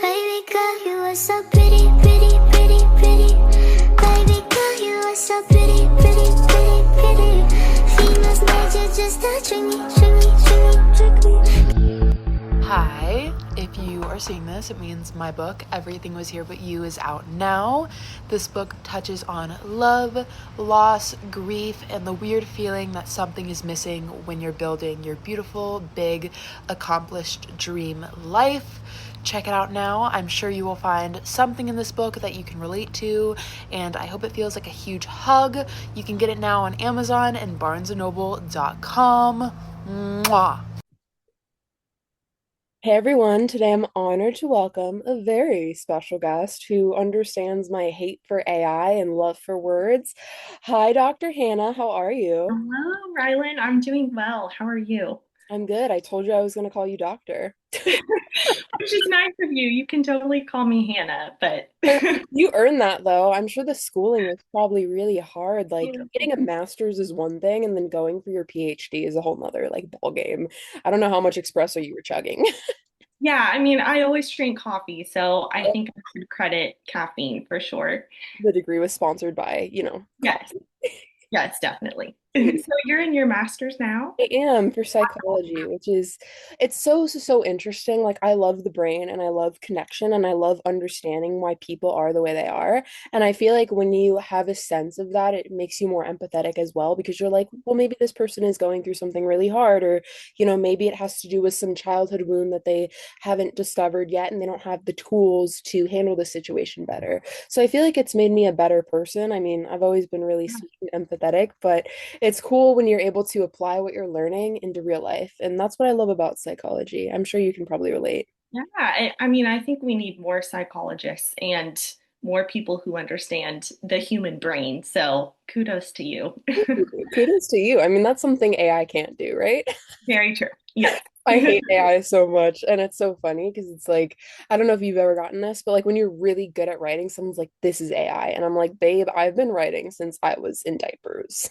Baby girl, you are so pretty, pretty, pretty, pretty. Baby girl, you are so pretty, pretty, pretty, pretty. Females need you just to trick me, trick me, trick me, trick me. Hi, if you are seeing this, it means my book, Everything Was Here But You, is out now. This book touches on love, loss, grief, and the weird feeling that something is missing when you're building your beautiful, big, accomplished dream life. Check it out now. I'm sure you will find something in this book that you can relate to, and I hope it feels like a huge hug. You can get it now on Amazon and barnesandnoble.com. Mwah! Hey everyone, today I'm honored to welcome a very special guest who understands my hate for AI and love for words. Hi, Dr. Hannah, how are you? Hello, Rylan. I'm doing well. How are you? I'm good. I told you I was going to call you doctor. Which is nice of you. You can totally call me Hannah, but You earned that though. I'm sure the schooling was probably really hard. Like getting a master's is one thing, and then going for your PhD is a whole nother like ball game. I don't know how much espresso you were chugging. yeah, I mean, I always drink coffee, so I think I should credit caffeine for sure. The degree was sponsored by, Yes, yes, definitely. So you're in your master's now? I am for psychology, which is it's so interesting. Like I love the brain and I love connection and I love understanding why people are the way they are. And I feel like when you have a sense of that, it makes you more empathetic as well because you're like, well, maybe this person is going through something really hard, or maybe it has to do with some childhood wound that they haven't discovered yet and they don't have the tools to handle the situation better. So I feel like it's made me a better person. I mean, I've always been really sweet and empathetic, but it's cool when you're able to apply what you're learning into real life. And that's what I love about psychology. I'm sure you can probably relate. Yeah, I mean, I think we need more psychologists and more people who understand the human brain. So kudos to you. Kudos to you. I mean, that's something AI can't do, right? Very true. Yes. I hate AI so much. And it's so funny because it's like, I don't know if you've ever gotten this, but like when you're really good at writing, someone's like, this is AI. And I'm like, babe, I've been writing since I was in diapers.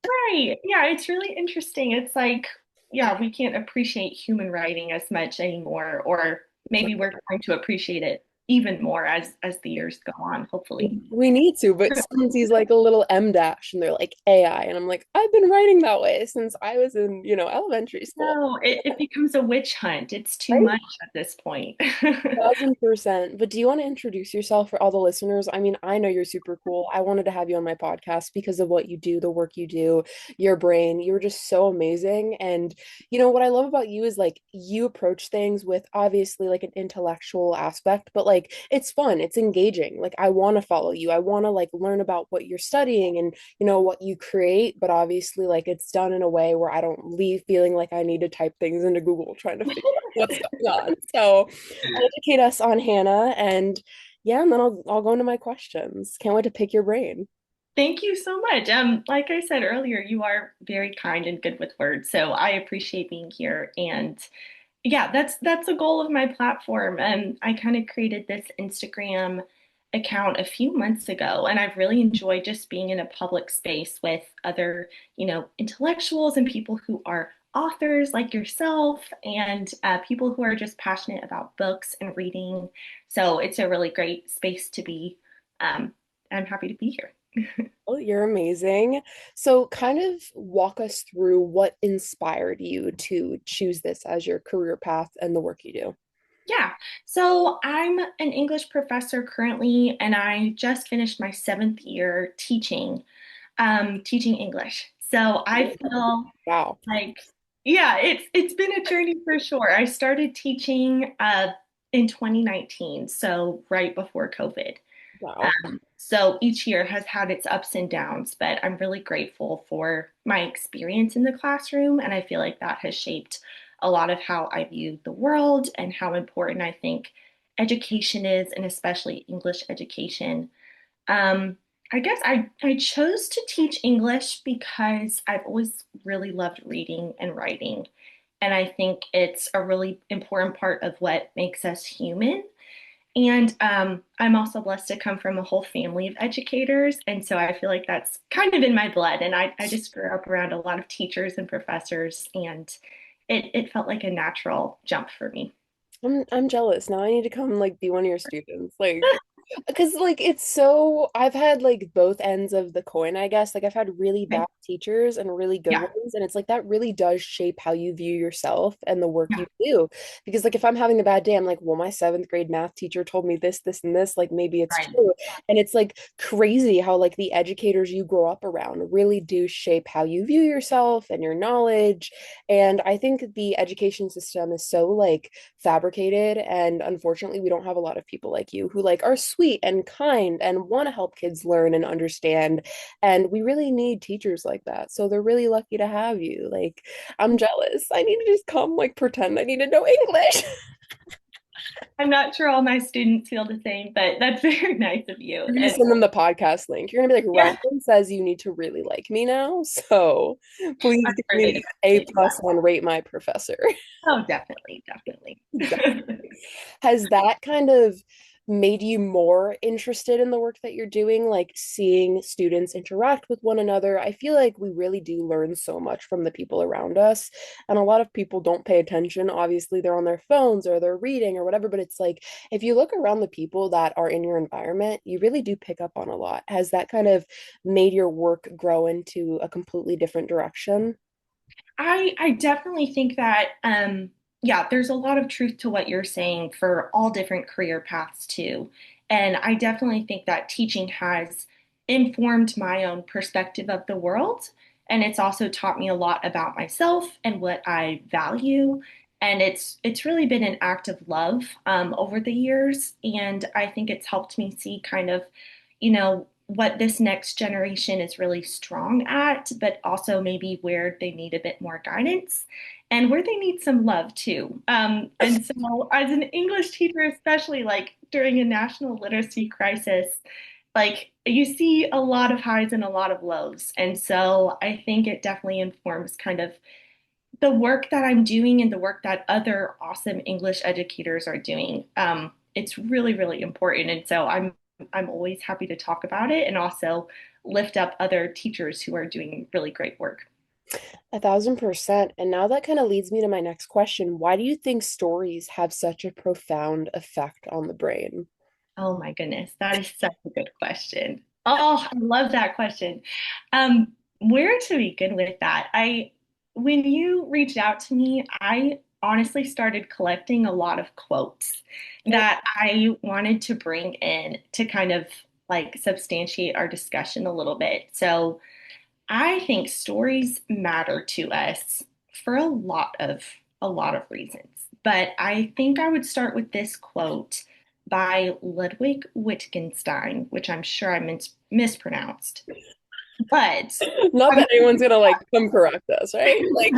Right. Yeah, it's really interesting. It's like, yeah, we can't appreciate human writing as much anymore, or maybe we're going to appreciate it even more as the years go on, hopefully. We need to, but someone sees like a little M dash and they're like AI. And I'm like, I've been writing that way since I was in, elementary school. No, it becomes a witch hunt. It's too Right? much at this point. 1000%. But do you want to introduce yourself for all the listeners? I mean, I know you're super cool. I wanted to have you on my podcast because of what you do, the work you do, your brain. You were just so amazing. And what I love about you is like you approach things with obviously like an intellectual aspect, but like it's fun, it's engaging. Like I want to follow you. I want to like learn about what you're studying and what you create, but obviously like it's done in a way where I don't leave feeling like I need to type things into Google trying to figure out what's going on. So educate us on Hannah and yeah, and then I'll go into my questions. Can't wait to pick your brain. Thank you so much. Like I said earlier, you are very kind and good with words, so I appreciate being here. And yeah, that's the goal of my platform. I kind of created this Instagram account a few months ago, and I've really enjoyed just being in a public space with other, intellectuals and people who are authors like yourself, and people who are just passionate about books and reading. So it's a really great space to be. Um, I'm happy to be here. Oh, you're amazing. So kind of walk us through what inspired you to choose this as your career path and the work you do. Yeah, so I'm an English professor currently, and I just finished my seventh year teaching English. So I feel Wow. like, yeah, it's been a journey for sure. I started teaching in 2019, so right before COVID. Wow. So each year has had its ups and downs, but I'm really grateful for my experience in the classroom. And I feel like that has shaped a lot of how I view the world and how important I think education is, and especially English education. Um, I guess I chose to teach English because I've always really loved reading and writing. And I think it's a really important part of what makes us human. And I'm also blessed to come from a whole family of educators. And so I feel like that's kind of in my blood. And I just grew up around a lot of teachers and professors, and it felt like a natural jump for me. I'm jealous. Now I need to come like be one of your students. Like because like it's so I've had like both ends of the coin, I guess. Like I've had really bad Okay. teachers and really good Yeah, ones, and it's like that really does shape how you view yourself and the work yeah, you do. Because like if I'm having a bad day, I'm like, well, my seventh grade math teacher told me this, this, and this, like maybe it's right. true. And it's like crazy how like the educators you grow up around really do shape how you view yourself and your knowledge. And I think the education system is so like fabricated, and unfortunately we don't have a lot of people like you who like are sweet and kind and want to help kids learn and understand, and we really need teachers like that, so they're really lucky to have you. Like I'm jealous. I need to just come like pretend I need to know English. I'm not sure all my students feel the same, but that's very nice of you. You're gonna And send them the podcast link. You're gonna be like, yeah, Ryan says you need to really like me now, so I'm please give sure me they'd an A appreciate plus that. on rate my professor. Oh, definitely, definitely. Has that kind of made you more interested in the work that you're doing, like seeing students interact with one another? I feel like we really do learn so much from the people around us, and a lot of people don't pay attention. Obviously, they're on their phones or they're reading or whatever, but it's like if you look around the people that are in your environment, you really do pick up on a lot. Has that kind of made your work grow into a completely different direction? I definitely think that yeah, there's a lot of truth to what you're saying for all different career paths too. And I definitely think that teaching has informed my own perspective of the world. And it's also taught me a lot about myself and what I value. And it's really been an act of love over the years. And I think it's helped me see kind of, what this next generation is really strong at, but also maybe where they need a bit more guidance and where they need some love too. And so, as an English teacher, especially like during a national literacy crisis, like you see a lot of highs and a lot of lows. And so, I think it definitely informs kind of the work that I'm doing and the work that other awesome English educators are doing. It's really, really important. And so I'm always happy to talk about it and also lift up other teachers who are doing really great work. 1,000%. And now that kind of leads me to my next question. Why do you think stories have such a profound effect on the brain? Oh my goodness, that is such a good question. Oh, I love that question. Where to begin with that? When you reached out to me, I honestly started collecting a lot of quotes Oh, that I wanted to bring in to kind of like substantiate our discussion a little bit. So I think stories matter to us for a lot of reasons. But I think I would start with this quote by Ludwig Wittgenstein, which I'm sure I mispronounced. But not um, that anyone's gonna like come correct us, right? Like,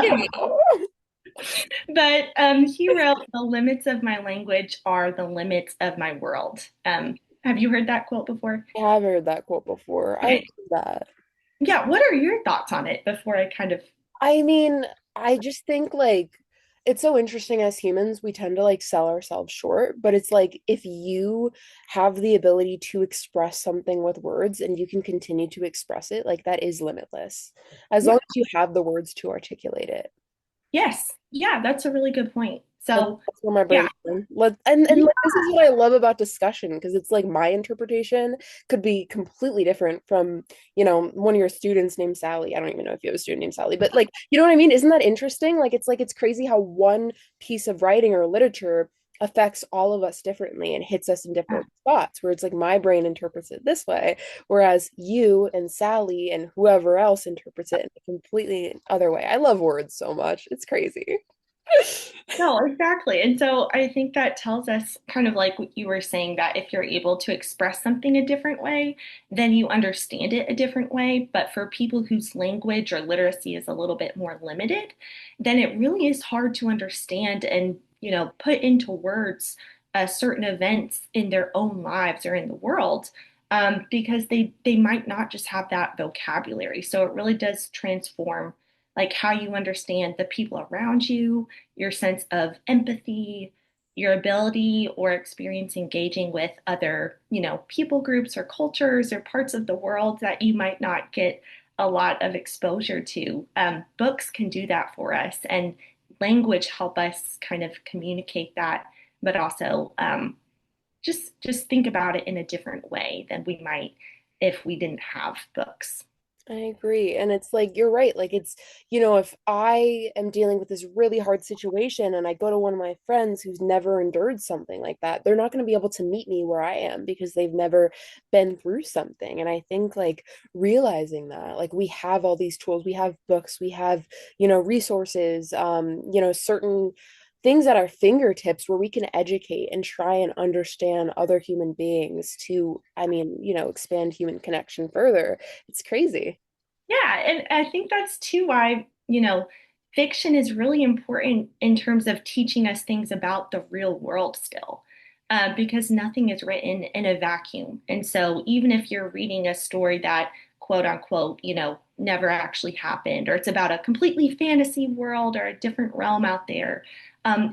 he wrote, "The limits of my language are the limits of my world." Have you heard that quote before? I have heard that quote before. I love Okay. that. Yeah, what are your thoughts on it before I kind of I mean, I just think like it's so interesting as humans, we tend to like sell ourselves short, but it's like if you have the ability to express something with words and you can continue to express it, like that is limitless, as long yeah. as you have the words to articulate it. Yes. Yeah, that's a really good point. That's, So, that's where my yeah. brain's going. And Yeah. like this is what I love about discussion because it's like my interpretation could be completely different from, one of your students named Sally. I don't even know if you have a student named Sally, but like, you know what I mean? Isn't that interesting? Like it's crazy how one piece of writing or literature affects all of us differently and hits us in different spots where it's like my brain interprets it this way, whereas you and Sally and whoever else interprets it in a completely other way. I love words so much. It's crazy. No, exactly. And so I think that tells us kind of like what you were saying that if you're able to express something a different way, then you understand it a different way. But for people whose language or literacy is a little bit more limited, then it really is hard to understand and, put into words certain events in their own lives or in the world. Because they might not just have that vocabulary. So it really does transform like how you understand the people around you, your sense of empathy, your ability or experience engaging with other, people groups or cultures or parts of the world that you might not get a lot of exposure to. Books can do that for us, and language help us kind of communicate that but also just think about it in a different way than we might if we didn't have books. I agree. And it's like, you're right. Like, it's, if I am dealing with this really hard situation and I go to one of my friends who's never endured something like that, they're not going to be able to meet me where I am because they've never been through something. And I think, like, realizing that, like, we have all these tools, we have books, we have, resources, certain things at our fingertips where we can educate and try and understand other human beings to, expand human connection further. It's crazy. Yeah, and I think that's too why, fiction is really important in terms of teaching us things about the real world still, because nothing is written in a vacuum. And so even if you're reading a story that quote unquote, never actually happened, or it's about a completely fantasy world or a different realm out there,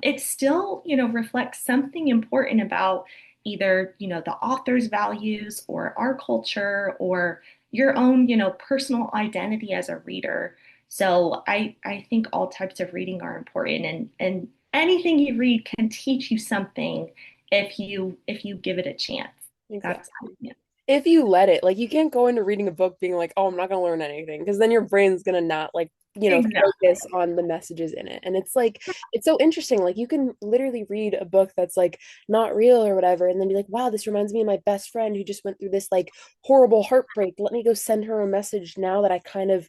it still, reflects something important about either, the author's values or our culture or your own, personal identity as a reader. So I think all types of reading are important, and anything you read can teach you something if you give it a chance. That's Exactly. yeah. If you let it, like, you can't go into reading a book being like, oh, I'm not gonna learn anything, because then your brain's gonna not, like, Exactly. focus on the messages in it. And it's like, it's so interesting. Like, you can literally read a book that's like not real or whatever, and then be like, wow, this reminds me of my best friend who just went through this like horrible heartbreak. Let me go send her a message now that I kind of,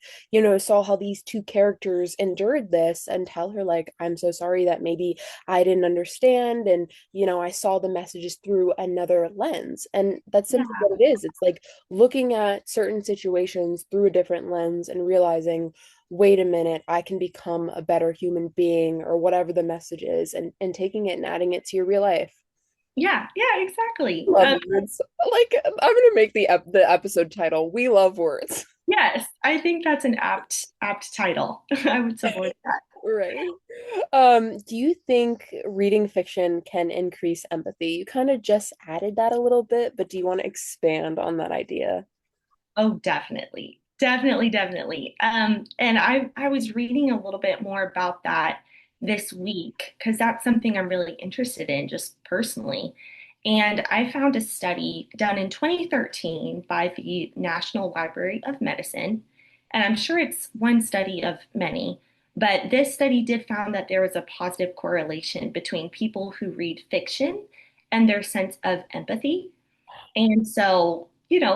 saw how these two characters endured this, and tell her, like, I'm so sorry that maybe I didn't understand, and I saw the messages through another lens. And that's Yeah. simply what it is. It's like looking at certain situations through a different lens and realizing, wait a minute, I can become a better human being, or whatever the message is, and taking it and adding it to your real life. Yeah, yeah, exactly. Love words. Like, I'm gonna make the episode title, "We Love Words." Yes, I think that's an apt title. I would support that. Right. Do you think reading fiction can increase empathy? You kind of just added that a little bit, but do you want to expand on that idea? Oh, definitely. Definitely, definitely. And I was reading a little bit more about that this week because that's something I'm really interested in just personally. And I found a study done in 2013 by the National Library of Medicine. And I'm sure it's one study of many, but this study did found that there was a positive correlation between people who read fiction and their sense of empathy. And so,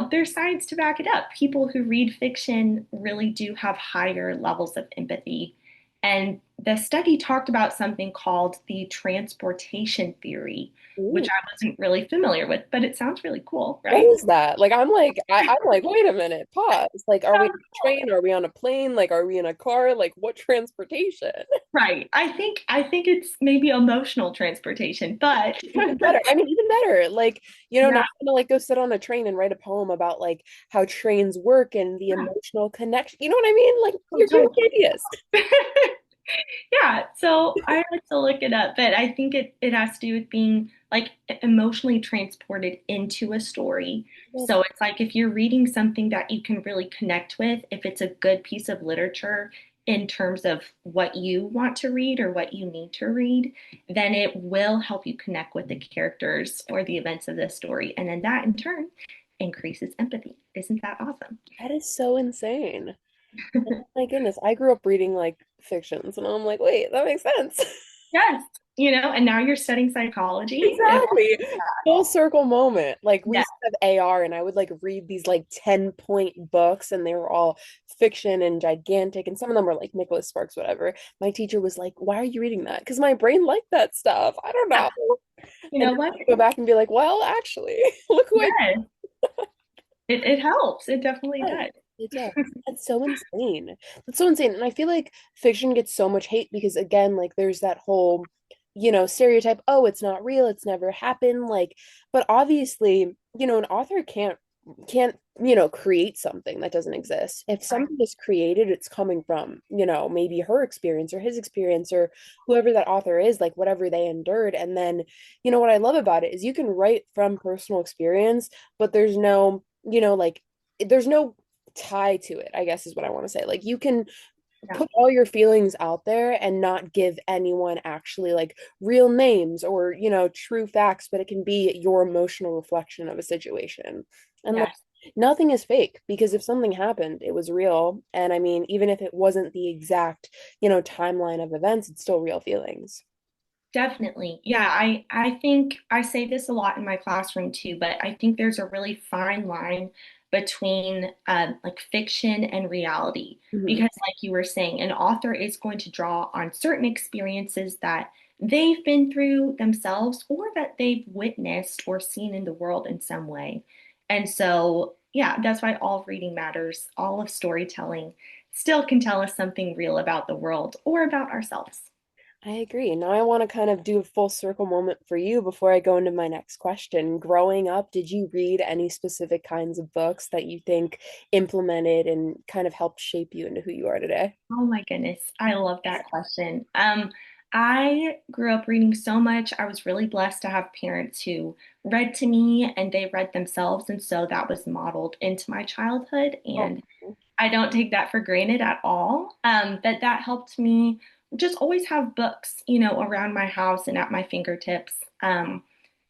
there's science to back it up. People who read fiction really do have higher levels of empathy. And the study talked about something called the transportation theory, which Ooh. I wasn't really familiar with, but it sounds really cool, What right? is that? Like, I'm like, wait a minute, pause. Like, are we on a train? Are we on a plane? Like, are we in a car? Like, what transportation? Right. I think it's maybe emotional transportation, but Even better. I mean, even better. Like, now yeah, I'm gonna like go sit on a train and write a poem about like how trains work and the yeah, emotional connection. You know what I mean? Like, you're giving totally. me ideas. Yeah, so I had to look it up, but I think it has to do with being like emotionally transported into a story. So it's like if you're reading something that you can really connect with, if it's a good piece of literature in terms of what you want to read or what you need to read, then it will help you connect with the characters or the events of the story. And then that in turn increases empathy. Isn't that awesome? That is so insane. Oh my goodness. I grew up reading like fictions, and I'm like, wait, that makes sense. Yes. And now you're studying psychology and Exactly. Full circle moment. Like, we yeah. used to have AR, and I would like read these like 10-point books, and they were all fiction and gigantic, and some of them were like Nicholas Sparks, whatever. My teacher was like, why are you reading that? Because my brain liked that stuff. I don't Yeah. know. You And know now what? I go back and be like, well, actually, look who I Yes, it helps. It definitely does. does. It does. That's so insane. That's so insane. And I feel like fiction gets so much hate because, again, like, there's that whole, stereotype, oh, it's not real, it's never happened. Like, but obviously, an author can't, create something that doesn't exist. If Right. something is created, it's coming from, maybe her experience or his experience or whoever that author is, like whatever they endured. And then, what I love about it is you can write from personal experience, but like, there's no tie to it, I guess is what I want to say. Like, you can Yeah, put all your feelings out there and not give anyone actually like real names or, true facts, but it can be your emotional reflection of a situation. And like yes, nothing is fake because if something happened, it was real. And I mean, even if it wasn't the exact, timeline of events, it's still real feelings. definitely. Yeah, I think I say this a lot in my classroom too, but I think there's a really fine line between like fiction and reality Mhm. because, like you were saying, an author is going to draw on certain experiences that they've been through themselves or that they've witnessed or seen in the world in some way. And so, yeah, that's why all reading matters. All of storytelling still can tell us something real about the world or about ourselves. I agree. Now I want to kind of do a full circle moment for you before I go into my next question. Growing up, did you read any specific kinds of books that you think implemented and kind of helped shape you into who you are today? Oh my goodness, I love that question. I grew up reading so much. I was really blessed to have parents who read to me and they read themselves, and so that was modeled into my childhood. Oh, And I don't take that for granted at all. But that helped me just always have books, around my house and at my fingertips.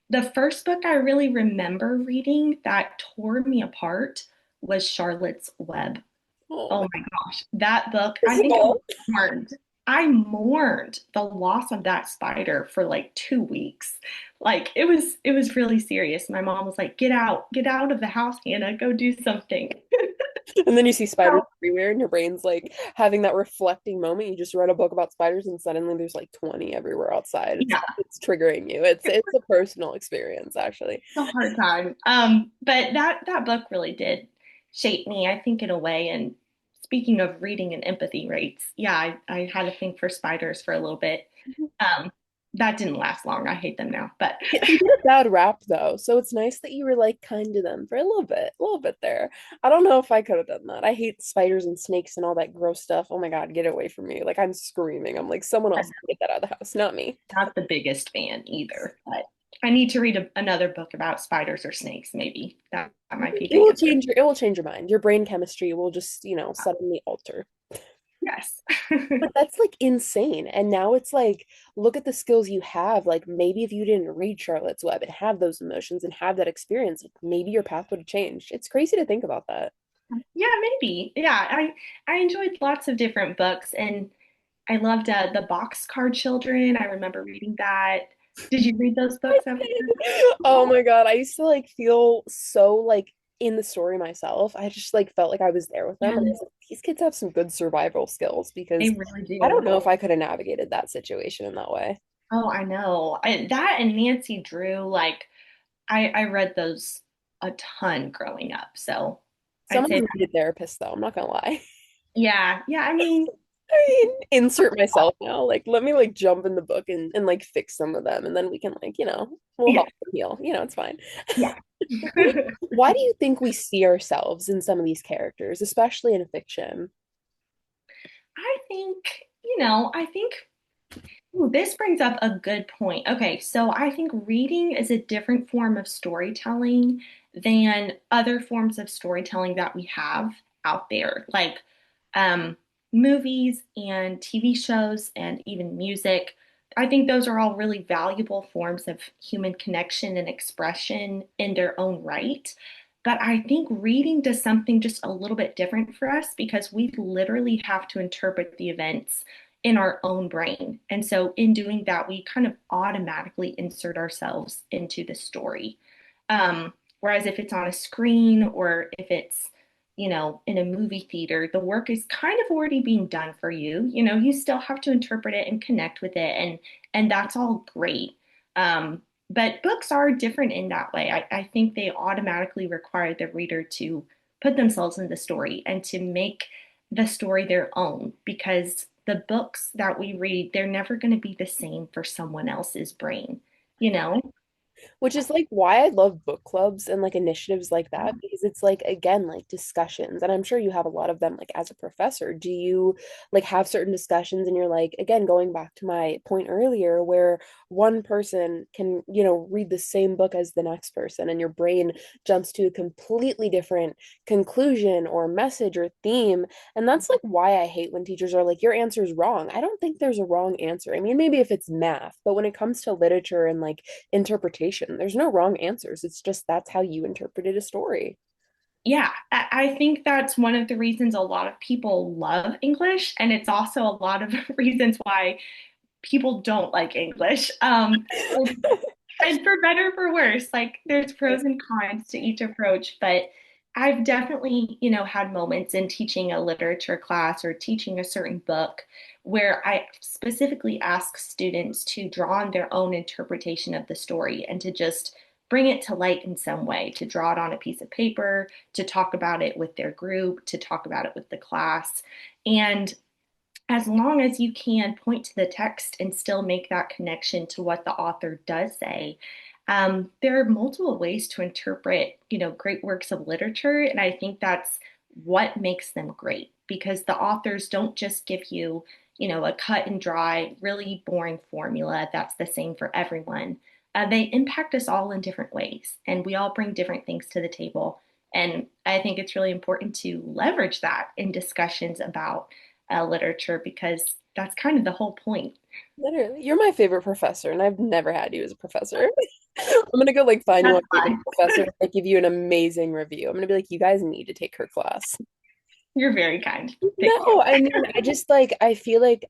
The first book I really remember reading that tore me apart was Charlotte's Web. oh Oh my my gosh, that book, I think God. mourned. I mourned the loss of that spider for like 2 weeks. Like it was really serious. My mom was like, get out of the house, Hannah, go do something. And then you see spiders everywhere, and your brain's like having that reflecting moment. You just read a book about spiders, and suddenly there's like 20 everywhere outside. It's Yeah, it's triggering you. It's a personal experience, actually. it's a hard time. But that book really did shape me, I think, in a way. And speaking of reading and empathy rates, yeah, I had a thing for spiders for a little bit. Um, that didn't last long. I hate them now, but They get a bad rap though, so it's nice that you were like kind to them for a little bit there. I don't know if I could have done that. I hate spiders and snakes and all that gross stuff. Oh my God, get away from me. Like I'm screaming. I'm like, someone else get that out of the house, not me. not the biggest fan either, but I need to read another book about spiders or snakes, maybe. That might be It the will answer. change your mind. Your brain chemistry will just, suddenly alter. Yes. But that's like insane. And now it's like, look at the skills you have. Like maybe if you didn't read Charlotte's Web and have those emotions and have that experience, like, maybe your path would have changed. It's crazy to think about that. Yeah, maybe. Yeah, I enjoyed lots of different books and I loved the Boxcar Children. I remember reading that. Did you read those books ever? Oh my God. I used to like feel so like in the story myself. I just like felt like I was there with them. Yeah, And I was like, these kids have some good survival skills they because really I don't do. know if I could have navigated that situation in that way. Oh, I know. That and Nancy Drew, like I read those a ton growing up. So I'd say Someone's needed therapist though, I'm not gonna lie. yeah, yeah, I mean, I mean, insert myself now. Like, let me like jump in the book and like fix some of them, and then we can like, we'll yeah, help them heal. It's fine. yeah. Why do you think we see ourselves in some of these characters, especially in fiction? I think, I think ooh, this brings up a good point. Okay, so I think reading is a different form of storytelling than other forms of storytelling that we have out there, like um, movies and TV shows and even music. I think those are all really valuable forms of human connection and expression in their own right. But I think reading does something just a little bit different for us because we literally have to interpret the events in our own brain. And so in doing that, we kind of automatically insert ourselves into the story. Whereas if it's on a screen or if it's, in a movie theater, the work is kind of already being done for you. You still have to interpret it and connect with it, and that's all great. But books are different in that way. I think they automatically require the reader to put themselves in the story and to make the story their own because the books that we read, they're never going to be the same for someone else's brain, you know? Which is like why I love book clubs and like initiatives like that because it's like again like discussions, and I'm sure you have a lot of them like as a professor. Do you like have certain discussions and you're like, again, going back to my point earlier, where one person can, read the same book as the next person and your brain jumps to a completely different conclusion or message or theme. And that's like why I hate when teachers are like, your answer is wrong. I don't think there's a wrong answer. I mean, maybe if it's math, but when it comes to literature and like interpretation, there's no wrong answers. It's just that's how you interpreted a story. Yeah, I think that's one of the reasons a lot of people love English, and it's also a lot of reasons why people don't like English. And for better or for worse, like there's pros and cons to each approach, but I've definitely, had moments in teaching a literature class or teaching a certain book where I specifically ask students to draw on their own interpretation of the story and to just bring it to light in some way, to draw it on a piece of paper, to talk about it with their group, to talk about it with the class. And as long as you can point to the text and still make that connection to what the author does say, there are multiple ways to interpret, great works of literature, and I think that's what makes them great because the authors don't just give you, a cut and dry, really boring formula that's the same for everyone. They impact us all in different ways, and we all bring different things to the table. And I think it's really important to leverage that in discussions about literature because that's kind of the whole point. Literally, you're my favorite professor, and I've never had you as a professor. I'm gonna go like find That's one favorite fun. professor and like, give you an amazing review. I'm gonna be like, you guys need to take her class. You're very kind. Thank you. No, I mean, I just like, I feel like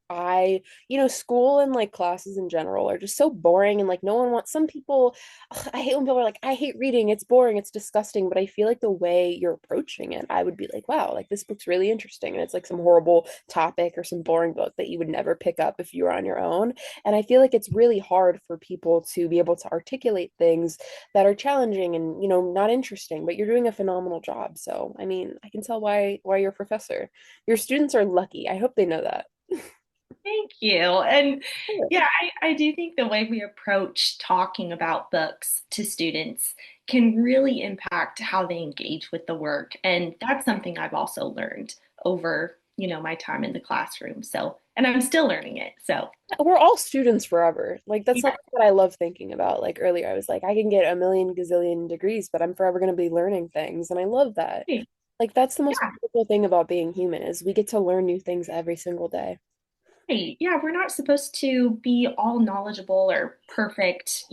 school and like classes in general are just so boring and like no one wants, some people, ugh, I hate when people are like, I hate reading, it's boring, it's disgusting. But I feel like the way you're approaching it, I would be like, wow, like this book's really interesting. And it's like some horrible topic or some boring book that you would never pick up if you were on your own. And I feel like it's really hard for people to be able to articulate things that are challenging and, not interesting, but you're doing a phenomenal job. So, I mean, I can tell why you're a professor. Your students are lucky. I hope they know that. Thank you. And yeah, I do think the way we approach talking about books to students can really impact how they engage with the work. And that's something I've also learned over, my time in the classroom. So, and I'm still learning it. So, We're all students forever. Like that's yeah. something that I love thinking about. Like earlier, I was like, I can get a million gazillion degrees, but I'm forever going to be learning things, and I love that. Like that's the most Yeah. beautiful thing about being human is we get to learn new things every single day. Right. Yeah, we're not supposed to be all knowledgeable or perfect,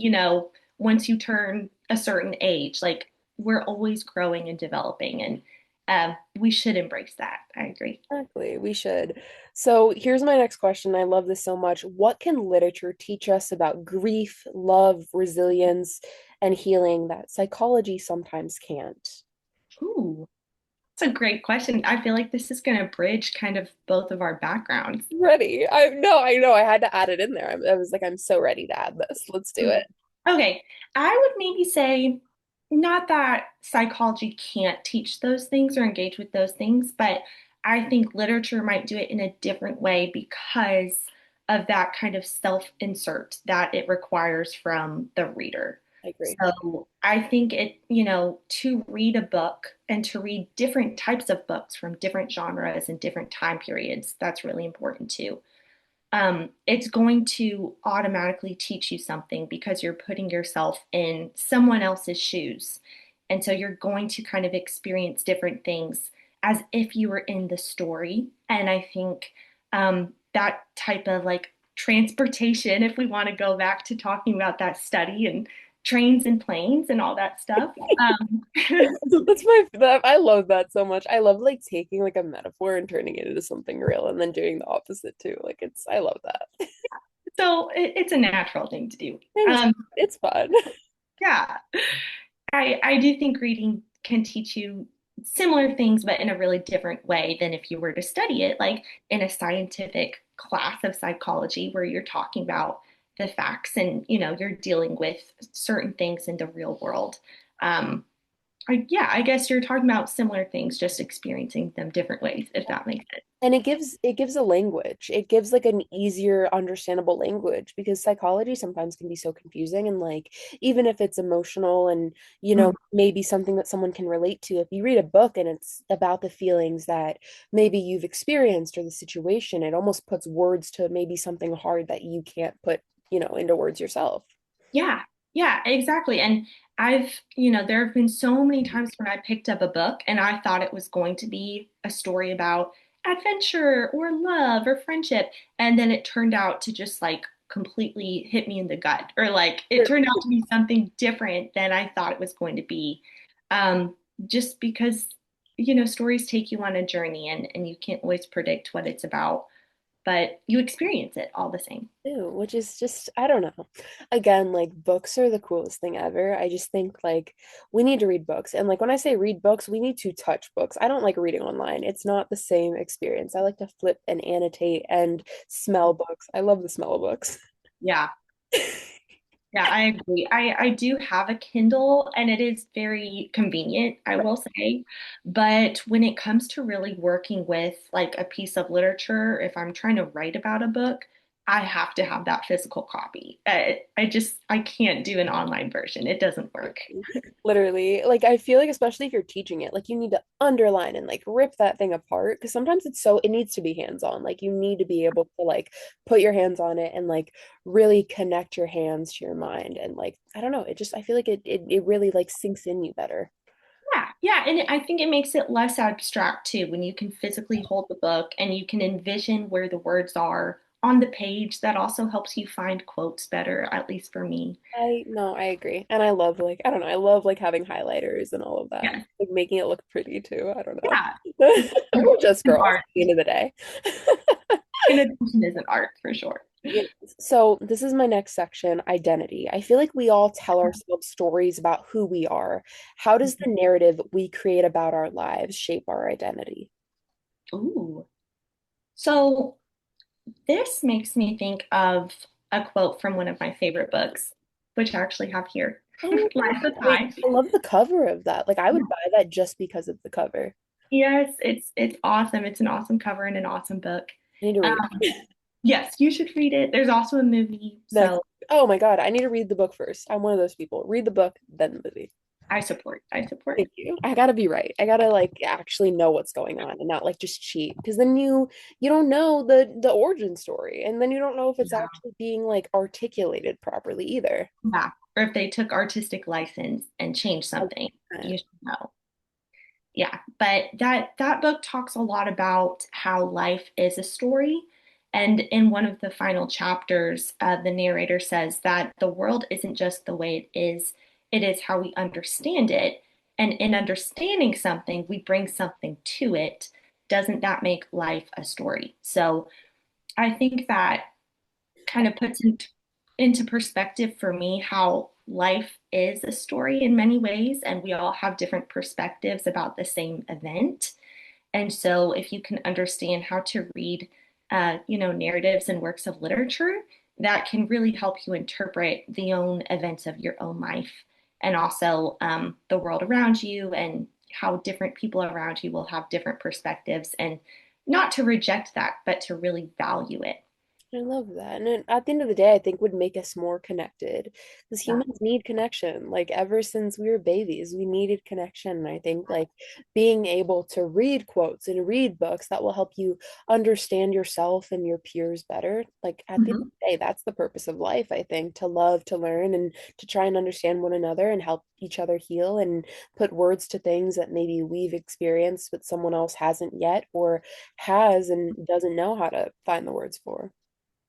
once you turn a certain age. Like we're always growing and developing, and we should embrace that. I agree. Exactly, we should. So here's my next question. I love this so much. What can literature teach us about grief, love, resilience, and healing that psychology sometimes can't? Ooh, that's a great question. I feel like this is going to bridge kind of both of our backgrounds. Ready. I know. I had to add it in there. I was like, I'm so ready to add this. Let's do it. Okay, I would maybe say not that psychology can't teach those things or engage with those things, but I think literature might do it in a different way because of that kind of self-insert that it requires from the reader. I agree. So I think to read a book and to read different types of books from different genres and different time periods, that's really important too. It's going to automatically teach you something because you're putting yourself in someone else's shoes. And so you're going to kind of experience different things as if you were in the story. And I think that type of like transportation, if we want to go back to talking about that study and trains and planes and all that stuff. I love that so much. I love like taking like a metaphor and turning it into something real and then doing the opposite too. Like I love that. So it's a natural thing to do. It's Um, it's fun. yeah. I do think reading can teach you similar things, but in a really different way than if you were to study it, like in a scientific class of psychology where you're talking about the facts and you're dealing with certain things in the real world. Um, yeah, I guess you're talking about similar things, just experiencing them different ways, if that makes sense. And it gives a language. It gives like an easier understandable language because psychology sometimes can be so confusing and like even if it's emotional and Mhm. maybe something that someone can relate to, if you read a book and it's about the feelings that maybe you've experienced or the situation, it almost puts words to maybe something hard that you can't put, into words yourself. Yeah, yeah, exactly. And there have been so many times when I picked up a book and I thought it was going to be a story about adventure or love or friendship. And then it turned out to just like completely hit me in the gut, or like it turned out to be something different than I thought it was going to be. Um, just because, stories take you on a journey and you can't always predict what it's about, but you experience it all the same. Too, which is just, I don't know. Again, like books are the coolest thing ever. I just think like we need to read books. And like when I say read books, we need to touch books. I don't like reading online. It's not the same experience. I like to flip and annotate and smell books. I love the smell of books. Yeah. Yeah, I agree. I do have a Kindle and it is very convenient, I will say. But when it comes to really working with like a piece of literature, if I'm trying to write about a book, I have to have that physical copy. I can't do an online version. It doesn't work. Literally, like I feel like especially if you're teaching it, like you need to underline and like rip that thing apart because sometimes it needs to be hands-on. Like you need to be able to like put your hands on it and like really connect your hands to your mind and like I don't know, I feel like it really like sinks in you better. Yeah, yeah, and I think it makes it less abstract too when you can physically hold the book and you can envision where the words are on the page. That also helps you find quotes better, at least for me. I no, I agree. And I love like I don't know, I love like having highlighters and all of that. Yeah, Like making it look pretty too. I don't know. yeah. We're just An girls at art. the end of the day. Inattention is an art for sure. Yeah. So this is my next section, identity. I feel like we all tell ourselves stories about who we are. How does the narrative we create about our lives shape our identity? Ooh. So this makes me think of a quote from one of my favorite books, which I actually have here. Oh, Life of wait, Pi. I love the cover of that. Like I would buy that just because of the cover. Yes, it's awesome. It's an awesome cover and an awesome book. I need to read Um, it. yes, you should read it. There's also a movie, Next. so Oh my God, I need to read the book first. I'm one of those people. Read the book, then the movie. I support. I support. Thank you. I gotta be right. I gotta like actually know what's going on and not like just cheat because then you don't know the origin story and then you don't know if it's Yeah. actually being like articulated properly either. Yeah. Or if they took artistic license and changed something, you should know. Yeah, but that book talks a lot about how life is a story. And in one of the final chapters, the narrator says that the world isn't just the way it is how we understand it. And in understanding something, we bring something to it. Doesn't that make life a story? So I think that kind of puts into perspective for me how life is a story in many ways, and we all have different perspectives about the same event. And so, if you can understand how to read, narratives and works of literature, that can really help you interpret the own events of your own life, and also the world around you, and how different people around you will have different perspectives, and not to reject that, but to really value it. I love that. And at the end of the day, I think would make us more connected because Yeah. humans need connection. Like ever since we were babies, we needed connection. And I think like being able to read quotes and read books that will help you understand yourself and your peers better. Like at the end of Mhm. the day, that's the purpose of life, I think, to love, to learn, and to try and understand one another and help each other heal and put words to things that maybe we've experienced but someone else hasn't yet or has and doesn't know how to find the words for.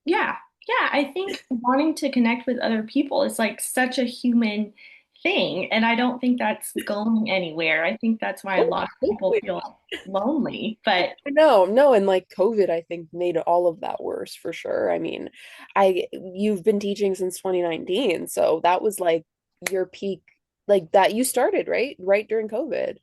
Yeah, yeah, I think wanting to connect with other people is like such a human thing, and I don't think that's going anywhere. I think that's why a Oh, lot of people totally. feel lonely. But No, no, and like COVID, I think made all of that worse for sure. I mean, you've been teaching since 2019, so that was like your peak, like that you started, right? Right during COVID.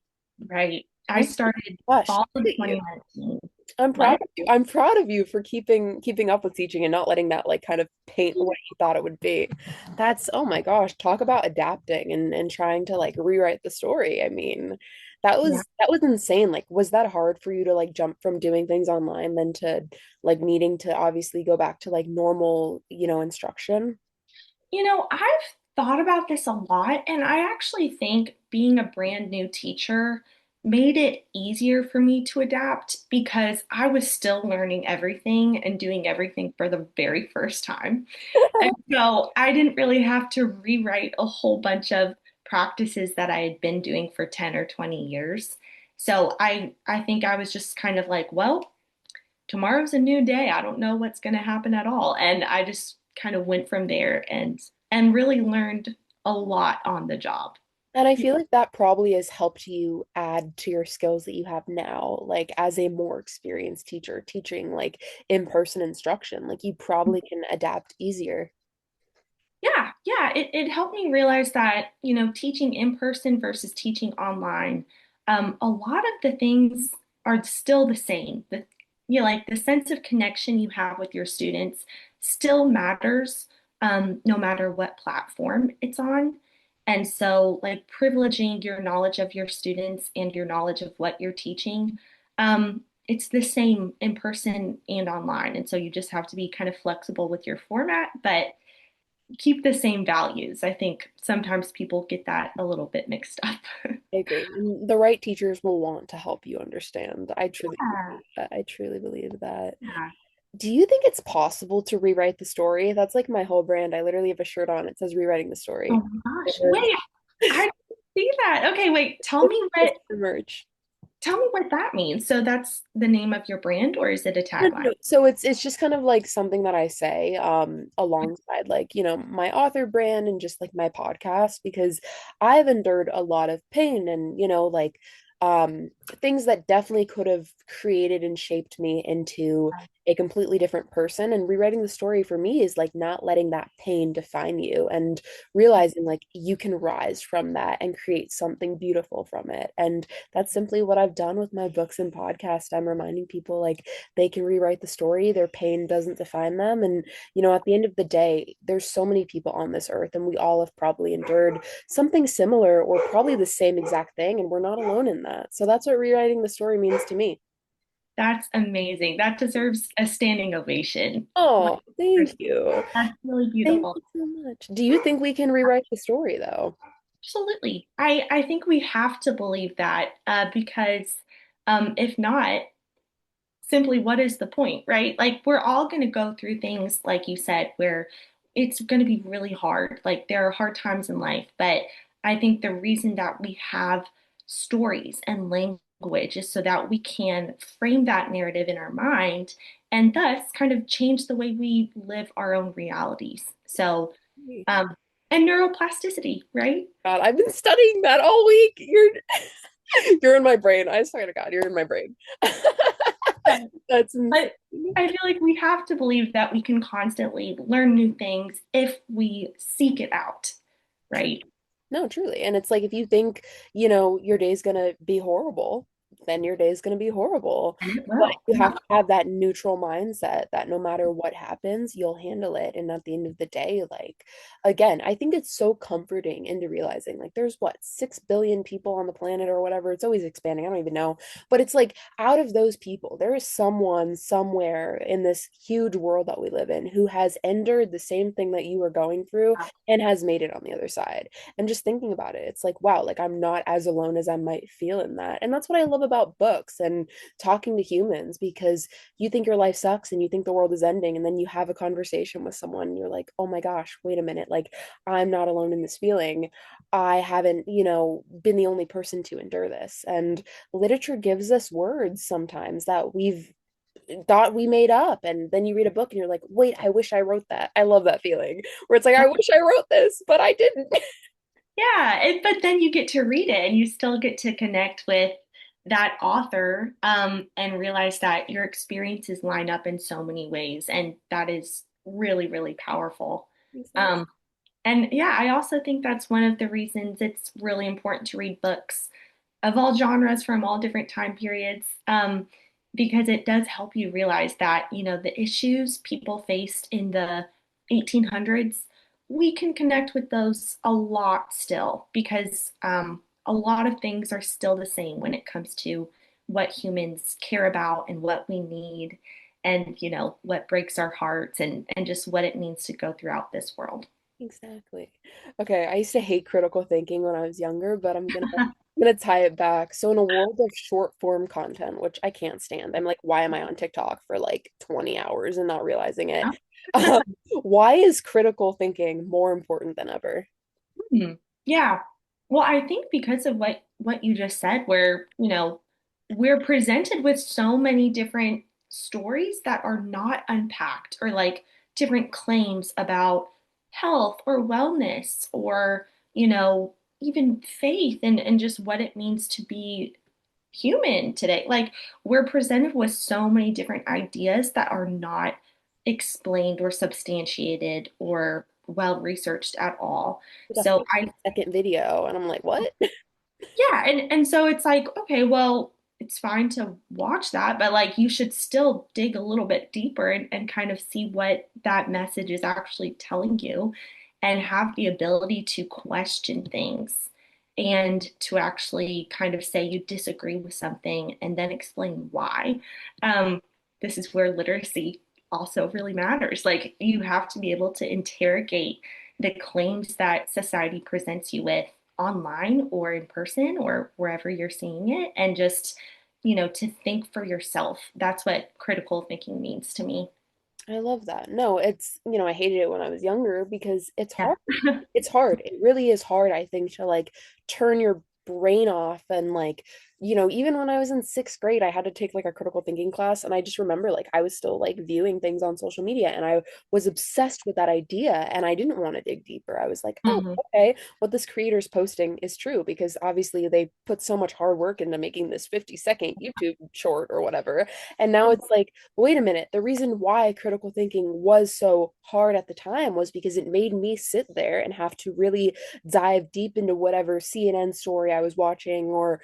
right, I Oh my started gosh, fall of look at you. 2019. I'm proud What? of you. I'm proud of you for keeping up with teaching and not letting that like kind of paint what you thought it would be. That's, oh my gosh, talk about adapting and trying to like rewrite the story. I mean, that was insane. Like, was that hard for you to like jump from doing things online then to like needing to obviously go back to like normal, instruction? I've thought about this a lot, and I actually think being a brand new teacher made it easier for me to adapt because I was still learning everything and doing everything for the very first time. And so I didn't really have to rewrite a whole bunch of practices that I had been doing for 10 or 20 years. So I think I was just kind of like, well, tomorrow's a new day. I don't know what's going to happen at all. And I just kind of went from there and really learned a lot on the job. And I feel like that probably has helped you add to your skills that you have now, like as a more experienced teacher, teaching like in-person instruction. Like you probably can adapt easier. Yeah, it helped me realize that, teaching in person versus teaching online, a lot of the things are still the same. Like the sense of connection you have with your students still matters, no matter what platform it's on. And so, like, privileging your knowledge of your students and your knowledge of what you're teaching, it's the same in person and online. And so you just have to be kind of flexible with your format, but keep the same values. I think sometimes people get that a little bit mixed up. I agree. And the right teachers will want to help you understand. I truly Yeah, believe that. I truly believe that. yeah. Do you think it's possible to rewrite the story? That's like my whole brand. I literally have a shirt on. It says rewriting the Oh story. my gosh. Or Wait, I didn't see that. Okay, wait. Tell it's me it's what the merch. tell me what that means. So that's the name of your brand, or is it a No, no, tagline? no. So it's just kind of like something that I say alongside like, my author brand and just like my podcast because I've endured a lot of pain and, like um things that definitely could have created and shaped me into a completely different person. And rewriting the story for me is like not letting that pain define you and realizing like you can rise from that and create something beautiful from it. And that's simply what I've done with my books and podcast. I'm reminding people like they can rewrite the story. Their pain doesn't define them. And, at the end of the day, there's so many people on this earth, and we all have probably endured something similar or probably the same exact thing. And we're not alone in that. So that's what rewriting the story means to me. That's amazing. That deserves a standing ovation. Oh, thank 100%. you. That's really Thank beautiful. you so much. Do you think we can rewrite the story though? Absolutely. I think we have to believe that because if not, simply what is the point, right? Like we're all going to go through things, like you said, where it's going to be really hard. Like there are hard times in life, but I think the reason that we have stories and language is so that we can frame that narrative in our mind and thus kind of change the way we live our own realities. So, um, and neuroplasticity, right? God, I've been studying that all week. You're in my brain. I swear to God, you're in my brain. That's insane. But I feel like we have to believe that we can constantly learn new things if we seek it out, right? No, truly. And it's like if you think, your day's gonna be horrible, then your day's gonna be horrible. And it But will. you have to have that neutral mindset that no matter what happens, you'll handle it. And at the end of the day, like again, I think it's so comforting into realizing like there's what, 6 billion people on the planet or whatever. It's always expanding. I don't even know. But it's like out of those people, there is someone somewhere in this huge world that we live in who has endured the same thing that you are going through and has made it on the other side. And just thinking about it, it's like, wow, like I'm not as alone as I might feel in that. And that's what I love about books and talking to humans because you think your life sucks and you think the world is ending. And then you have a conversation with someone and you're like, oh my gosh, wait a minute. Like, I'm not alone in this feeling. I haven't, been the only person to endure this. And literature gives us words sometimes that we've thought we made up, and then you read a book and you're like, wait, I wish I wrote that. I love that feeling where it's like, I wish I wrote this but I didn't. Yeah, but then you get to read it and you still get to connect with that author and realize that your experiences line up in so many ways. And that is really, really powerful. Um, and yeah, I also think that's one of the reasons it's really important to read books of all genres from all different time periods. because it does help you realize that, the issues people faced in the 1800s, we can connect with those a lot still because a lot of things are still the same when it comes to what humans care about and what we need and, what breaks our hearts and just what it means to go throughout this world. Exactly. Okay, I used to hate critical thinking when I was younger, but I'm gonna tie it back. So in a world of short form content, which I can't stand, I'm like, why am I on TikTok for like 20 hours and not realizing it? Um, why is critical thinking more important than ever? Hmm. Yeah. Well, I think because of what you just said, where, we're presented with so many different stories that are not unpacked or like different claims about health or wellness or, even faith and just what it means to be human today. Like we're presented with so many different ideas that are not explained or substantiated or well researched at all. Like a So I 50-second video, and I'm like, what? yeah, and so it's like, okay, well, it's fine to watch that, but like you should still dig a little bit deeper and kind of see what that message is actually telling you and have the ability to question things and to actually kind of say you disagree with something and then explain why. Um, this is where literacy also really matters. Like you have to be able to interrogate the claims that society presents you with online or in person or wherever you're seeing it and just to think for yourself. That's what critical thinking means to me. I love that. No, I hated it when I was younger because it's Yeah. hard. It's hard. It really is hard, I think, to like turn your brain off and like, even when I was in sixth grade, I had to take like a critical thinking class. And I just remember like I was still like viewing things on social media and I was obsessed with that idea and I didn't want to dig deeper. I was like, oh, Mhm. okay, what this creator's posting is true because obviously they put so much hard work into making this 50-second YouTube short or whatever. And now it's like, wait a minute, the reason why critical thinking was so hard at the time was because it made me sit there and have to really dive deep into whatever CNN story I was watching or,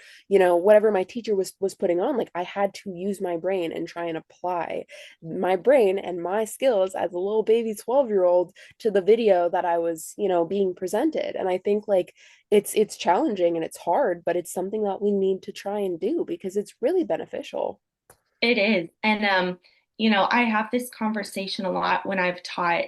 whatever my teacher was putting on. Like I had to use my brain and try and apply my brain and my skills as a little baby 12-year-old to the video that I was, being presented. And I think like it's challenging and it's hard, but it's something that we need to try and do because it's really beneficial. It is. And I have this conversation a lot when I've taught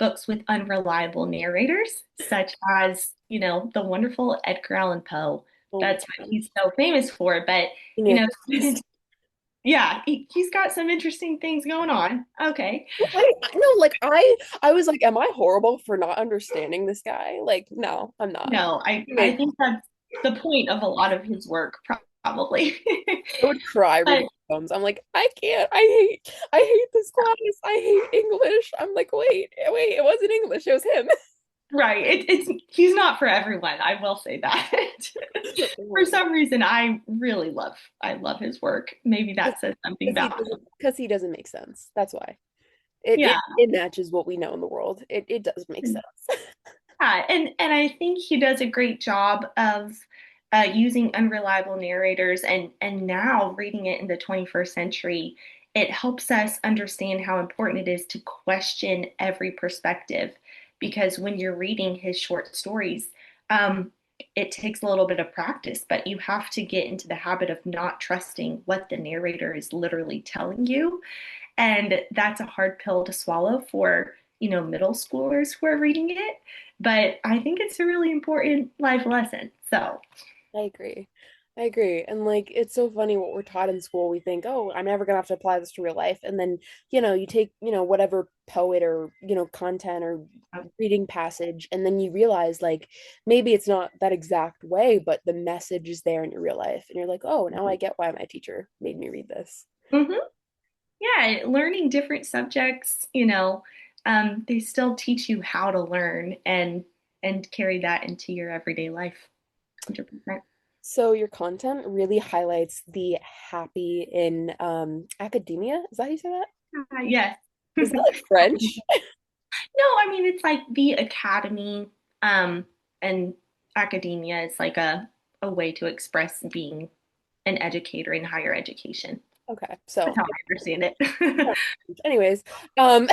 books with unreliable narrators, such as, the wonderful Edgar Allan Poe. Oh my That's what God. he's so famous for. But, You need a students, therapist. yeah, he's got some interesting things going on. Okay. No, like I was like, am I horrible for not understanding this guy? Like, no, I'm not. No, I, He I made think that's the point of a lot of his work, probably. I would cry But reading poems. I'm like, I can't. I hate this class. I hate English. I'm like, wait, it wasn't English. It was him. right, it's he's not for everyone. I will say that. For some reason, I love his work. Maybe that says something about him. Because he doesn't make sense. That's why. It, it Yeah. it matches what we know in the world. It does make sense. Yeah, and I think he does a great job of using unreliable narrators, and now reading it in the 21st century, it helps us understand how important it is to question every perspective. Because when you're reading his short stories, um, it takes a little bit of practice, but you have to get into the habit of not trusting what the narrator is literally telling you. And that's a hard pill to swallow for, middle schoolers who are reading it. But I think it's a really important life lesson. So, I agree. I agree. And like it's so funny what we're taught in school. We think, oh, I'm never gonna have to apply this to real life. And then, you take, whatever poet or, content or reading passage, and then you realize like maybe it's not that exact way, but the message is there in your real life. And you're like, oh, now I get why my teacher made me read this. mhm. Yeah, learning different subjects, they still teach you how to learn and carry that into your everyday life. 100%. So your content really highlights the happy in academia. Is that how you say that? Yes. Is that like French? No, I mean it's like the academy, and academia is like a way to express being an educator in higher education. Okay, That's so how I understand it. anyways, I was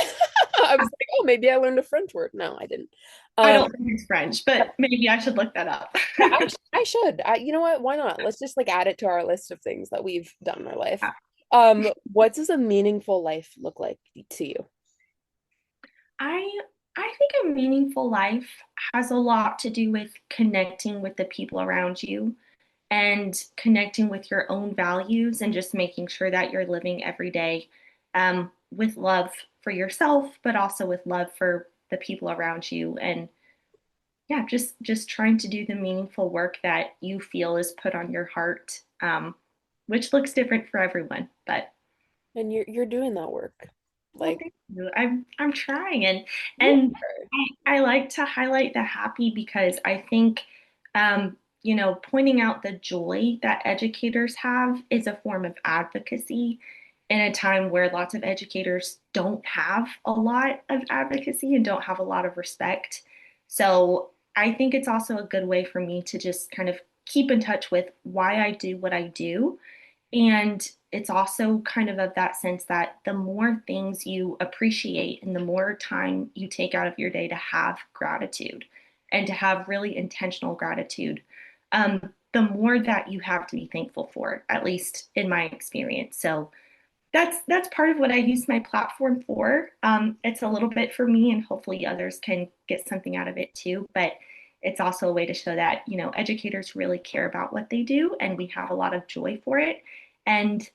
like, oh, maybe I learned a French word. No, I didn't. I Um, don't think it's French, but maybe I should look that up. yeah, I should. You know what? Why not? Let's just like add it to our list of things that we've done in our life. What does a meaningful life look like to you? I I think a meaningful life has a lot to do with connecting with the people around you and connecting with your own values and just making sure that you're living every day with love for yourself, but also with love for the people around you. And yeah, just trying to do the meaningful work that you feel is put on your heart, which looks different for everyone. But And you're doing that work. well, Like thank you. I'm trying, you and are. I like to highlight the happy because I think pointing out the joy that educators have is a form of advocacy in a time where lots of educators don't have a lot of advocacy and don't have a lot of respect. So I think it's also a good way for me to just kind of keep in touch with why I do what I do, and it's also kind of that sense that the more things you appreciate and the more time you take out of your day to have gratitude and to have really intentional gratitude, the more that you have to be thankful for, at least in my experience. So that's part of what I use my platform for. It's a little bit for me, and hopefully others can get something out of it too. But it's also a way to show that educators really care about what they do, and we have a lot of joy for it. And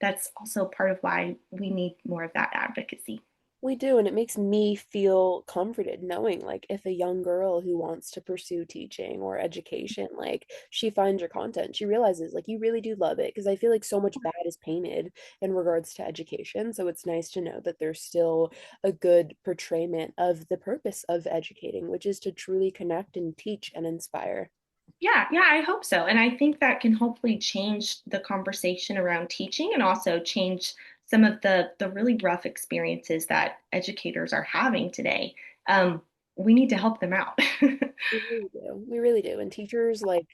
that's also part of why we need more of that advocacy. We do, and it makes me feel comforted knowing like if a young girl who wants to pursue teaching or education, like she finds your content, she realizes like you really do love it because I feel like so much bad is painted in regards to education. So it's nice to know that there's still a good portrayment of the purpose of educating, which is to truly connect and teach and inspire. Yeah, yeah, I hope so. And I think that can hopefully change the conversation around teaching and also change some of the really rough experiences that educators are having today. Um, we need to help them out. We really do. We really do. And teachers, like,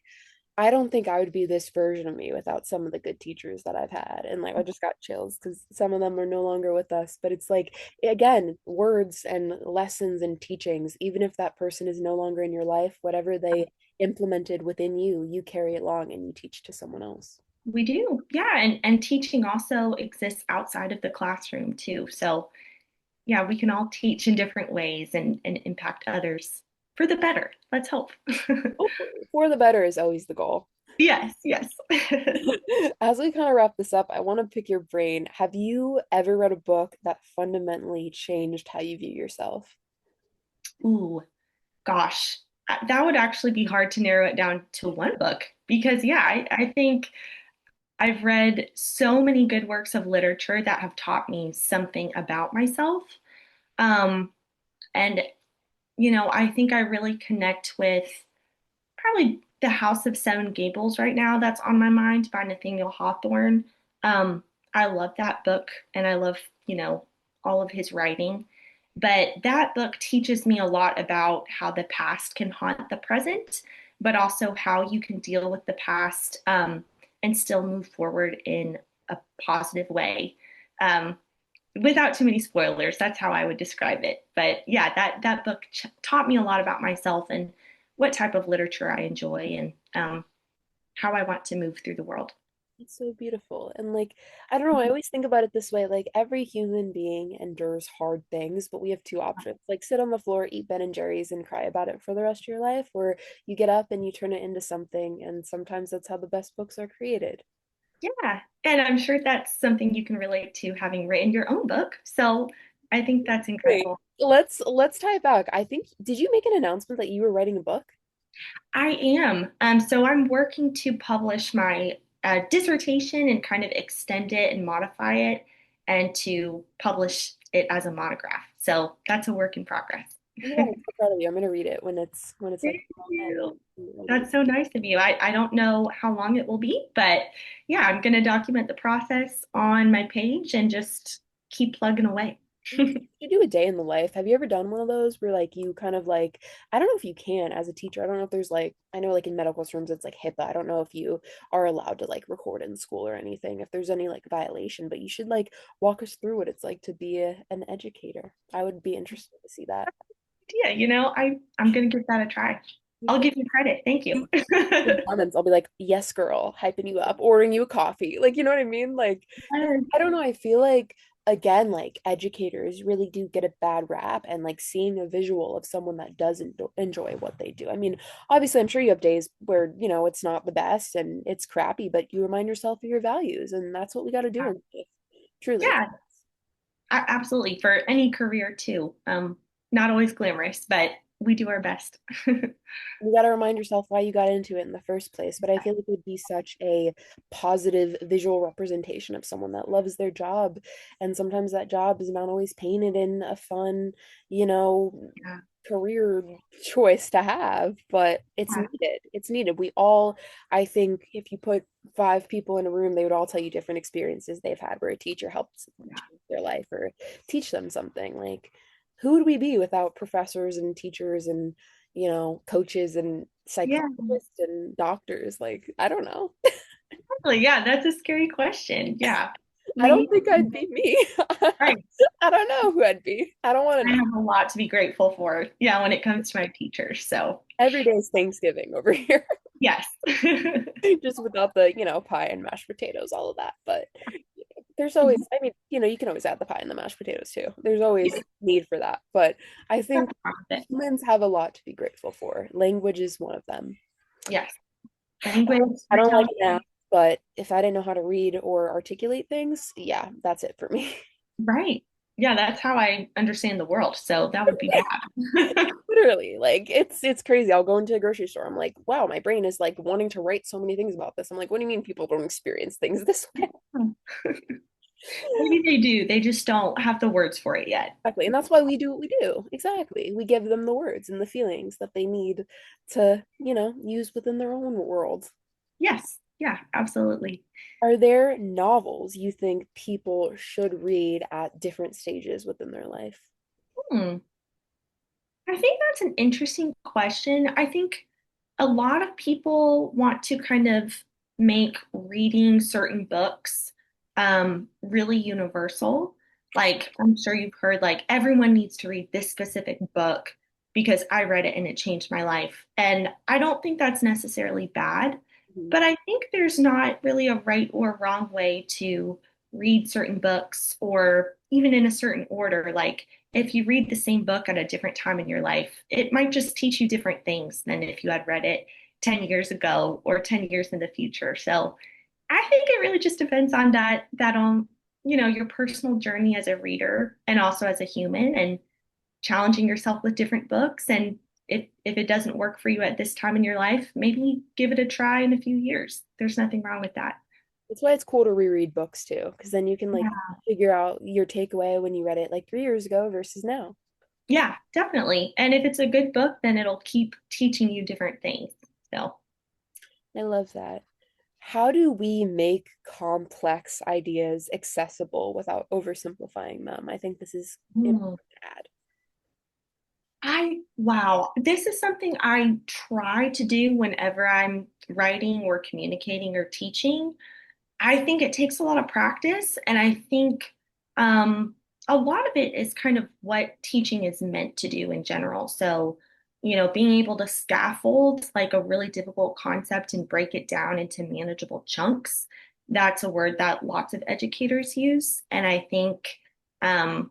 I don't think I would be this version of me without some of the good teachers that I've had. And like, I just got chills because some of them are no longer with us. But it's like, again, words and lessons and teachings, even if that person is no longer in your life, whatever they implemented within you, you carry it along and you teach to someone else. We do. Yeah, and teaching also exists outside of the classroom too. So, yeah, we can all teach in different ways and impact others for the better. Let's hope. Hopefully, for the better is always the goal. Yes, yes. As we kind of wrap this up, I want to pick your brain. Have you ever read a book that fundamentally changed how you view yourself? Ooh, gosh, that would actually be hard to narrow it down to one book because, yeah, I think I've read so many good works of literature that have taught me something about myself. Um, and, I think I really connect with probably The House of Seven Gables right now. That's on my mind by Nathaniel Hawthorne. I love that book and I love, all of his writing. But that book teaches me a lot about how the past can haunt the present, but also how you can deal with the past and still move forward in a positive way. Um, Without too many spoilers, that's how I would describe it. But yeah, that book taught me a lot about myself and what type of literature I enjoy and how I want to move through the world. It's so beautiful. And like, I don't know, I always think about it this way, like every human being endures hard things, but we have two options. Like sit on the floor, eat Ben and Jerry's and cry about it for the rest of your life, or you get up and you turn it into something, and sometimes that's how the best books are created. Yeah, and I'm sure that's something you can relate to having written your own book. So I think that's Wait, incredible. let's tie it back. I think did you make an announcement that you were writing a book? I am. So I'm working to publish my dissertation and kind of extend it and modify it and to publish it as a monograph. So that's a work in progress. Oh my God, I'm so proud of you. I'm gonna read it when it's like Thank you. ready. That's so nice of you. I don't know how long it will be, but yeah, I'm going to document the process on my page and just keep plugging away. You do a day in the life. Have you ever done one of those where like you kind of like, I don't know if you can as a teacher. I don't know if there's like, I know like in medical terms it's like HIPAA. I don't know if you are allowed to like record in school or anything, if there's any like violation, but you should like walk us through what it's like to be an educator. I would be interested to see that. Yeah, I'm gonna give that a try. I'll give you credit. Thank you. In comments, I'll be like, yes, girl, hyping you up, ordering you a coffee. Like, you know what I mean? Like, 'cause I don't know. I feel like, again, like educators really do get a bad rap, and like seeing a visual of someone that doesn't enjoy what they do. I mean, obviously, I'm sure you have days where, it's not the best and it's crappy, but you remind yourself of your values, and that's what we got to do in life, truly. Yeah, absolutely. For any career too. Not always glamorous, but we do our best. You got to remind yourself why you got into it in the first place. But I feel like it would be such a positive visual representation of someone that loves their job. And sometimes that job is not always painted in a fun, you know, Yeah. career choice to have, but it's Yeah. needed. It's needed. We all, I think, if you put five people in a room, they would all tell you different experiences they've had where a teacher helped Yeah. change their life or teach them something. Like, who would we be without professors and teachers and coaches and Yeah, psychologists and doctors? Like, I don't know. exactly. Yeah, that's a scary question. Yeah. I We don't need think I'd be me. right. I don't know who I'd be. I don't want to I know. have a lot to be grateful for. Yeah, when it comes to my teachers. So Every day is Thanksgiving over here, yes. just without the, pie and mashed potatoes, all of that. But there's always, I mean, you can always add the pie and the mashed potatoes too. There's always need for that. But I think humans have a lot to be grateful for. Language is one of them. Yes. Language, I don't like storytelling. math, but if I didn't know how to read or articulate things, yeah, that's it for me. Right. Yeah, that's how I understand the world. So that would be bad. Literally, like it's crazy. I'll go into a grocery store. I'm like, wow, my brain is like wanting to write so many things about this. I'm like, what do you mean people don't experience things this way? Maybe they do. They just don't have the words for it yet. Exactly. And that's why we do what we do. Exactly. We give them the words and the feelings that they need to, use within their own world. Yes. Yeah, absolutely. Are there novels you think people should read at different stages within their life? Hmm. I think that's an interesting question. I think a lot of people want to kind of make reading certain books really universal. Like, I'm sure you've heard, like, everyone needs to read this specific book because I read it and it changed my life. And I don't think that's necessarily bad, Mhm. but I think there's not really a right or wrong way to read certain books or even in a certain order. Like, if you read the same book at a different time in your life, it might just teach you different things than if you had read it 10 years ago or 10 years in the future. So I think it really just depends on your personal journey as a reader and also as a human and challenging yourself with different books. And if it doesn't work for you at this time in your life, maybe give it a try in a few years. There's nothing wrong with that. That's why it's cool to reread books too, because then you can like Yeah. figure out your takeaway when you read it like 3 years ago versus now. Yeah, definitely. And if it's a good book, then it'll keep teaching you different things. So, I love that. How do we make complex ideas accessible without oversimplifying them? I think this is hmm. important to add. Wow, this is something I try to do whenever I'm writing or communicating or teaching. I think it takes a lot of practice, and I think um, a lot of it is kind of what teaching is meant to do in general. So, being able to scaffold like a really difficult concept and break it down into manageable chunks, that's a word that lots of educators use. And I think um,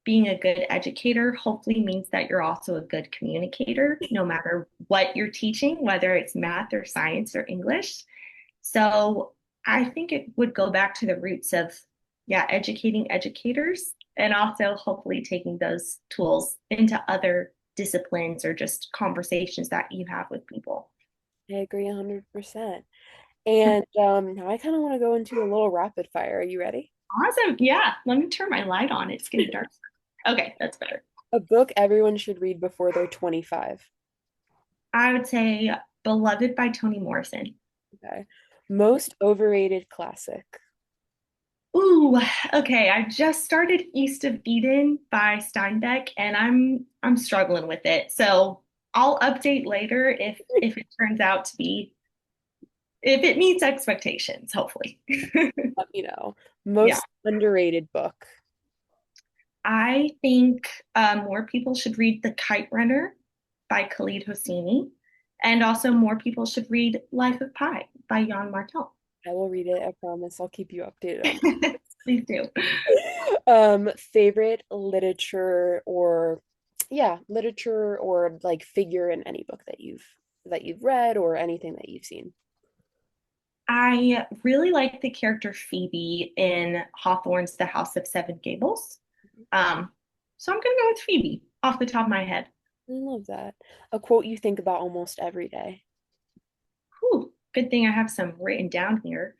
being a good educator hopefully means that you're also a good communicator, no matter what you're teaching, whether it's math or science or English. So I think it would go back to the roots of, yeah, educating educators and also hopefully taking those tools into other disciplines or just conversations that you have with people. I agree 100%. And now I kind of want to go into a little rapid fire. Are you ready? Awesome. Yeah. Let me turn my light on. It's getting dark. Okay, that's better. A book everyone should read before they're 25. I would say Beloved by Toni Morrison. Okay. Most overrated classic. Ooh, okay. I just started East of Eden by Steinbeck, and I'm struggling with it. So I'll update later if it turns out to be if it meets expectations, hopefully. Let me know. Yeah. Most underrated book. I think more people should read The Kite Runner by Khalid Hosseini, and also more people should read Life of Pi by Jan Martel. I will read it, I promise. I'll keep you updated on Please do. favorite literature or yeah, literature or like figure in any book that you've read or anything that you've seen. I really like the character Phoebe in Hawthorne's The House of Seven Gables. Um, so I'm gonna go with Phoebe off the top of my head. I love that. A quote you think about almost every day. Whew, good thing I have some written down here.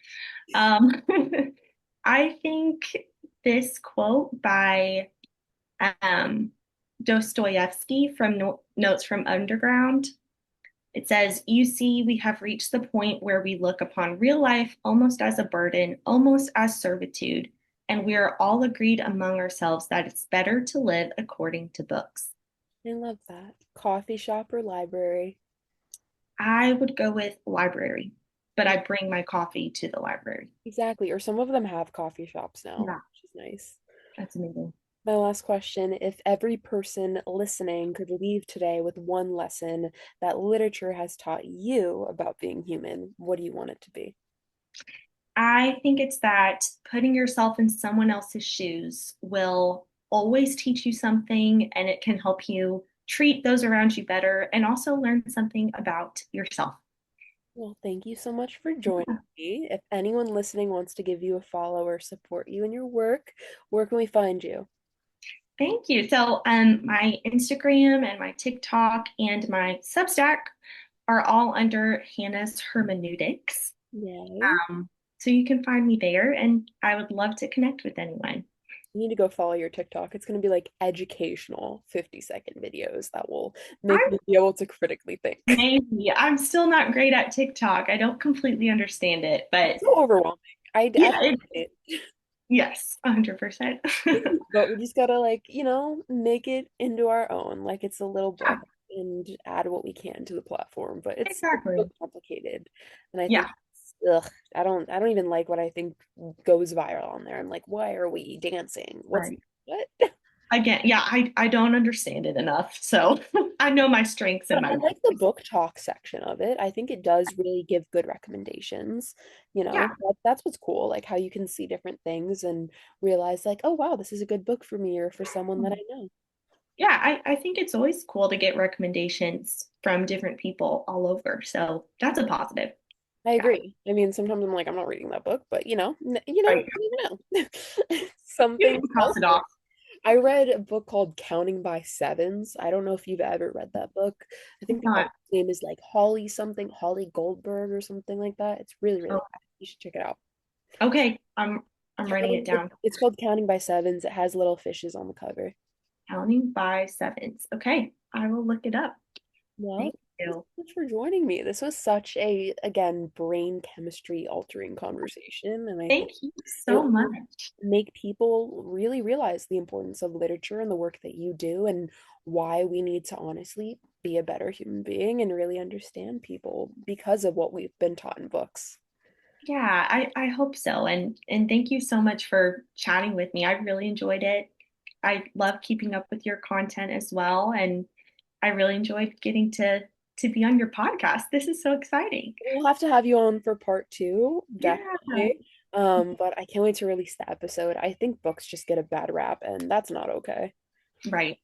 Um, I think this quote by um, Dostoevsky from Notes from Underground. It says, "You see, we have reached the point where we look upon real life almost as a burden, almost as servitude, and we are all agreed among ourselves that it's better to live according to books." I love that. Coffee shop or library? I would go with library, but I bring my coffee to the library. Exactly. Or some of them have coffee shops now, Yeah, which is nice. that's amazing. My last question, if every person listening could leave today with one lesson that literature has taught you about being human, what do you want it to be? I think it's that putting yourself in someone else's shoes will always teach you something and it can help you treat those around you better and also learn something about yourself. Well, thank you so much for joining me. If anyone listening wants to give you a follow or support you in your work, where can we find you? Thank you. So, my Instagram and my TikTok and my Substack are all under Hannah's Hermeneutics. Yay. So you can find me there, and I would love to connect with anyone. You need to go follow your TikTok. It's going to be like educational 50-second videos that will make I'm me be able to critically think. maybe I'm still not great at TikTok. I don't completely understand it, but So overwhelming. I yeah, it. yes, 100%. But we just gotta like, make it into our own. Like it's a little book and add what we can to the platform. But it's so Exactly. complicated. And I Yeah, think ugh, I don't even like what I think goes viral on there. I'm like, why are we dancing? What's right. what? Again, yeah, I don't understand it enough. So I know my strengths and But my I like the weaknesses. book talk section of it. I think it does really give good recommendations. Yeah. That's what's cool, like how you can see different things and realize like, oh wow, this is a good book for me or for someone that I know. Yeah, I think it's always cool to get recommendations from different people all over. So that's a positive. I Yeah. agree. I mean, sometimes I'm like, I'm not reading that book, but Right. you never know. You Something can cross else. it off. I read a book called Counting by Sevens. I don't know if you've ever read that book. I think the Not, author's name is like Holly something, Holly Goldberg or something like that. It's really, really oh, good. You should check it out. okay. I'm writing it down. It's called Counting by Sevens. It has little fishes on the cover. Counting by sevens. Okay, I will look it up. Well, Thank thank you so you. much for joining me. This was such a, again, brain chemistry altering conversation, and I think Thank you it so will much. make people really realize the importance of literature and the work that you do and why we need to honestly be a better human being and really understand people because of what we've been taught in books. Yeah, I hope so. And thank you so much for chatting with me. I really enjoyed it. I love keeping up with your content as well, and I really enjoyed getting to be on your podcast. This is so exciting. We'll have to have you on for part two, Yeah, definitely. But I can't wait to release the episode. I think books just get a bad rap, and that's not okay. right.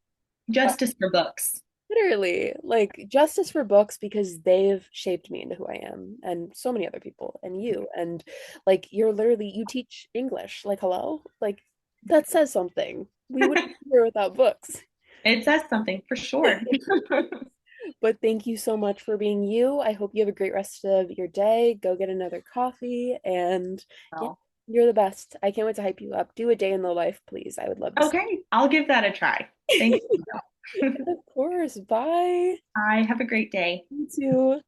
But Justice for books. literally, like justice for books because they've shaped me into who I am, and so many other people, and you, and like you teach English. Like, hello, like that says something. We wouldn't be here without books. It says something for sure. But thank you so much for being you. I hope you have a great rest of your day. Go get another coffee, and yeah, Well, you're the best. I can't wait to hype you up. Do a day in the life, please. I would love to see. okay, I'll give that a try. Thank you. Of course. Bye. I have a great day. You too.